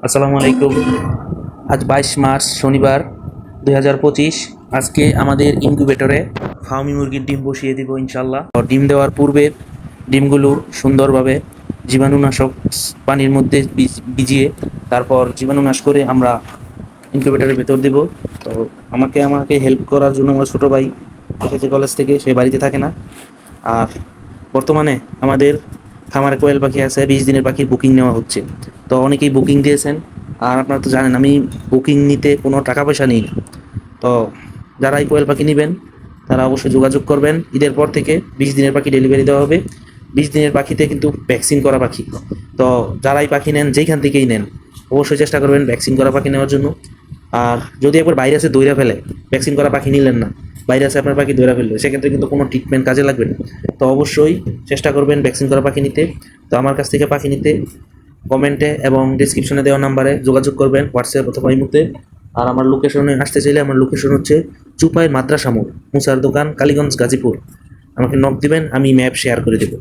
আসসালামু আলাইকুম। আজ 22 মার্চ শনিবার 2025। আজকে আমাদের ইনকিউবেটরে ফার্মি মুরগির ডিম বসিয়ে দিব ইনশাল্লাহ। তো ডিম দেওয়ার পূর্বে ডিমগুলো সুন্দরভাবে জীবাণুনাশক পানির মধ্যে ভিজিয়ে তারপর জীবাণুনাশ করে আমরা ইনকিউবেটরের ভেতর দেব। তো আমাকে হেল্প করার জন্য আমার ছোটো ভাই এসেছে কলেজ থেকে, সে বাড়িতে থাকে না। আর বর্তমানে আমাদের খামারে কোয়েল পাখি আছে, 20 দিনের পাখির বুকিং নেওয়া হচ্ছে। তো অনেকেই বুকিং দিয়েছেন। আর আপনারা তো জানেন আমি বুকিং নিতে কোনো টাকা পয়সা নিই না। তো যারা এই কোয়েল পাখি নেবেন তারা অবশ্যই যোগাযোগ করবেন। ঈদের পর থেকে 20 দিনের পাখি ডেলিভারি দেওয়া হবে। 20 দিনের পাখিতে কিন্তু ভ্যাকসিন করা পাখি। তো যারাই পাখি নেন, যেইখান থেকেই নেন, অবশ্যই চেষ্টা করবেন ভ্যাকসিন করা পাখি নেওয়ার জন্য। আর যদি একবার ভাইরাসে দৌড়া ফেলে, ভ্যাকসিন করা পাখি নিলেন না, ভাইরাসে আপনার পাখি দৌড়া ফেলবে, সেক্ষেত্রে কিন্তু কোনো ট্রিটমেন্ট কাজে লাগবে না। তো অবশ্যই চেষ্টা করবেন ভ্যাকসিন করা পাখি নিতে। তো আমার কাছ থেকে পাখি নিতে কমেন্টে এবং ডিসক্রিপশনে দেওয়া নাম্বারে যোগাযোগ করবেন, হোয়াটসঅ্যাপ অথবা ইমোতে। আর আমার লোকেশনে আসতে চাইলে আমার লোকেশন হচ্ছে চুপাই মাদ্রাসা মোড়, মুসার দোকান, কালীগঞ্জ, গাজীপুর। আমাকে নক দিবেন, আমি ম্যাপ শেয়ার করে দেবো।